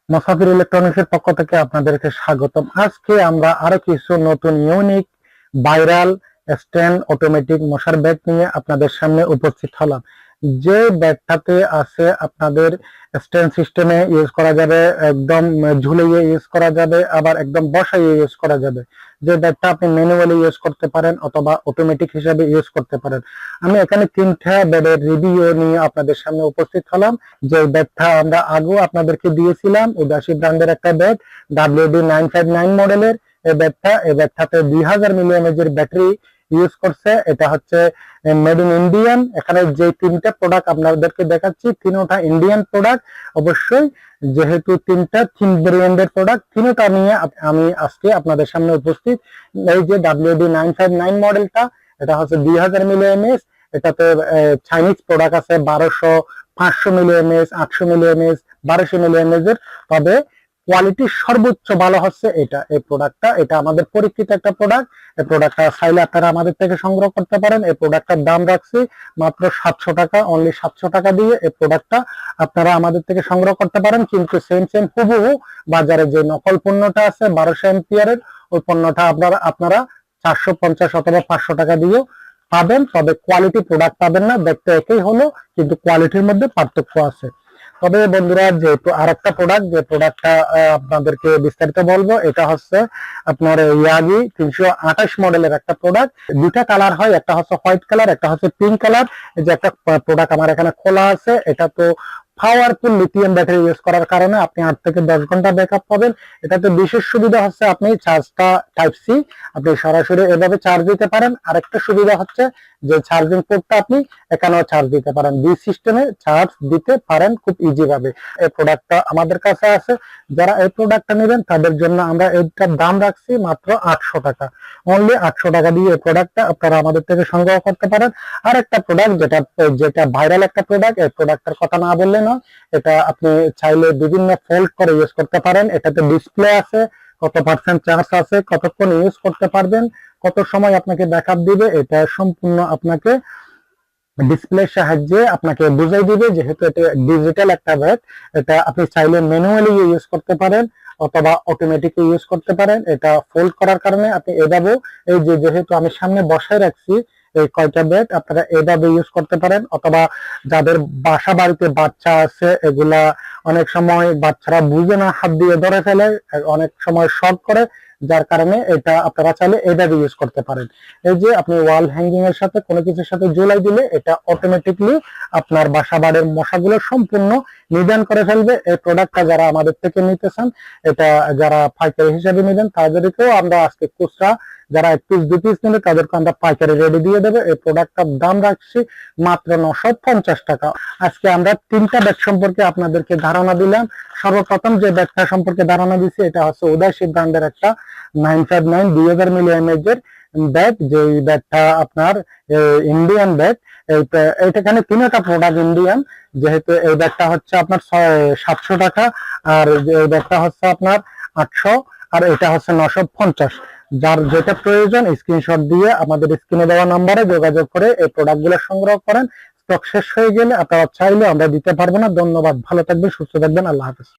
মুসাফির ইলেকট্রনিক্স এর পক্ষ থেকে আপনাদেরকে স্বাগতম। আজকে আমরা আরো কিছু নতুন ইউনিক ভাইরাল স্ট্যান্ড অটোমেটিক মশার ব্যাট নিয়ে আপনাদের সামনে উপস্থিত হলাম। যে ব্যাটটাতে আছে আপনাদের স্ট্যান্ড সিস্টেমে ইউজ করা যাবে, একদম ঝুলিয়ে ইউজ করা যাবে, আবার একদম বসাইয়ে ইউজ করা যাবে। যে ব্যাটটা আপনি ম্যানুয়ালি ইউজ করতে পারেন অথবা অটোমেটিক হিসাবে ইউজ করতে পারেন। আমি এখানে তিনটা ব্যাটের রিভিউ নিয়ে আপনাদের সামনে উপস্থিত হলাম। যে ব্যাটটা আমরা আগেও আপনাদেরকে দিয়েছিলাম, উদাসী ব্র্যান্ডের একটা ব্যাট, WD959 মডেলের। এই ব্যাটটাতে 2000 mAh এর ব্যাটারি ইউজ করছে। এটা হচ্ছে মেড ইন ইন্ডিয়ান। এখানে যে তিনটা প্রোডাক্ট আপনাদেরকে দেখাচ্ছি তিনটা ইন্ডিয়ান প্রোডাক্ট। অবশ্যই যেহেতু তিনটা থিন ব্র্যান্ডের প্রোডাক্ট, তিনটা নিয়ে আমি আজকে আপনাদের সামনে উপস্থিত। এই যে WD959 মডেলটা, এটা হচ্ছে 2000 mAh। এটাতে চাইনিজ প্রোডাক্ট আছে 1200, 500 mAh, 800 mAh, 1200 mAh এর। তবে কোয়ালিটি সর্বোচ্চ ভালো হচ্ছে এই প্রোডাক্টটা। এটা আমাদের পরীক্ষিত একটা প্রোডাক্ট। এই প্রোডাক্টটা চাইলে আপনারা আমাদের থেকে সংগ্রহ করতে পারেন। এই প্রোডাক্টটার দাম রাখছি মাত্র 700 টাকা, অনলি 700 টাকা দিয়ে এই প্রোডাক্টটা আপনারা আমাদের থেকে সংগ্রহ করতে পারেন। কিন্তু সেম হুবহু বাজারে যে নকল পণ্যটা আছে 1200 এম্পিয়ারের, ওই পণ্যটা আপনারা 450 অথবা 500 টাকা দিয়েও পাবেন। তবে কোয়ালিটি প্রোডাক্ট পাবেন না। দেখতে একই হলো, কিন্তু কোয়ালিটির মধ্যে পার্থক্য আছে। তবে বন্ধুরা, যেহেতু আরেকটা প্রোডাক্ট, যে প্রোডাক্টটা আপনাদেরকে বিস্তারিত বলবো, এটা হচ্ছে আপনার ইয়াগি 328 মডেলের একটা প্রোডাক্ট। দুটা কালার হয়, একটা হচ্ছে হোয়াইট কালার, একটা হচ্ছে পিঙ্ক কালার। এই যে একটা প্রোডাক্ট আমার এখানে খোলা আছে, এটা তো পাওয়ারফুল লিথিয়াম ব্যাটারি ইউজ করার কারণে আপনি 8 থেকে 10 ঘন্টা ব্যাকআপ পাবেন। এটাতে বিশেষ সুবিধা হচ্ছে আপনি চার্জটা টাইপ সি, আপনি সরাসরি এভাবে চার্জ দিতে পারেন। আরেকটা সুবিধা হচ্ছে যে চার্জিং পোর্টটা আপনি এখানেও চার্জ দিতে পারেন, দুই সিস্টেমে চার্জ দিতে পারেন খুব ইজি ভাবে। এই প্রোডাক্টটা আমাদের কাছে আছে। যারা এই প্রোডাক্টটা নেবেন তাদের জন্য আমরা এটার দাম রাখছি মাত্র 800 টাকা। অনলি 800 টাকা দিয়ে এই প্রোডাক্টটা আপনারা আমাদের থেকে সংগ্রহ করতে পারেন। আর একটা প্রোডাক্ট যেটা ভাইরাল একটা প্রোডাক্ট, এই প্রোডাক্টের কথা না বললে নয়। এটা আপনি চাইলে বিভিন্ন ফোল্ড করে ইউজ করতে পারেন। এটাতে ডিসপ্লে আছে, কত পার্সেন্ট চার্জ আছে, কতক্ষণ ইউজ করতে পারবেন, কত সময় আপনাকে ব্যাকআপ দিবে, এটা সম্পূর্ণ আপনাকে ডিসপ্লের সাহায্যে আপনাকে বুঝাই দিবে। যেহেতু এটা ডিজিটাল একটা ব্যাট, এটা আপনি চাইলে ম্যানুয়ালি ইউজ করতে পারেন অথবা অটোমেটিকলি ইউজ করতে পারেন। এটা ফোল্ড করার কারণে আপনি এভাবেও, এই যে যেহেতু আমি সামনে বসায় রাখছি এই কয়টা ব্যাট, আপনারা এভাবে ইউজ করতে পারেন। অথবা যাদের বাসা বাড়িতে বাচ্চা আছে, এগুলা অনেক সময় বাচ্চারা বুঝে না, হাত দিয়ে ধরে ফেলে, অনেক সময় শর্ট করে, যার কারণে এটা আপনারা চাইলে এভাবে ইউজ করতে পারেন। এই যে আপনি ওয়াল হ্যাঙ্গিং এর সাথে কোনো কিছুর সাথে ঝুলাই দিলে এটা অটোমেটিকলি আপনার বাসা বাড়ির মশাগুলো সম্পূর্ণ নিধন করে ফেলবে। এই প্রোডাক্টটা যারা আমাদের থেকে নিতে চান, এটা যারা পাইকারি হিসেবে নেবেন তাদেরকেও আমরা আজকে খুচরা, যারা 1 পিস 2 পিস নেবে তাদেরকে আমরা পাইকারি রেডি দিয়ে দেবে। এই প্রোডাক্টটার দাম রাখছি মাত্র 950 টাকা। আজকে আমরা তিনটা ব্যাট সম্পর্কে আপনাদেরকে ধারণা দিলাম। সর্বপ্রথম যে ব্যাটটা সম্পর্কে ধারণা দিচ্ছি, এটা হচ্ছে উদাসী ব্র্যান্ডের একটা 959 2000 mAh এর ব্যাট। যে ব্যাটটা আপনার ইন্ডিয়ান ব্যাট। এখানে তিনটা প্রোডাক্ট ইন্ডিয়ান। যেহেতু এই ব্যাটটা হচ্ছে আপনার 700 টাকা, আর এই ব্যাটটা হচ্ছে আপনার 800, আর এটা হচ্ছে 950। যার যেটা প্রয়োজন স্ক্রিনশট দিয়ে আমাদের স্ক্রিনে দেওয়া নাম্বারে যোগাযোগ করে এই প্রোডাক্টগুলো সংগ্রহ করেন। স্টক শেষ হয়ে গেলে আপনারা চাইলে আমরা দিতে পারবো না। ধন্যবাদ, ভালো থাকবেন, সুস্থ থাকবেন, আল্লাহ হাফেজ।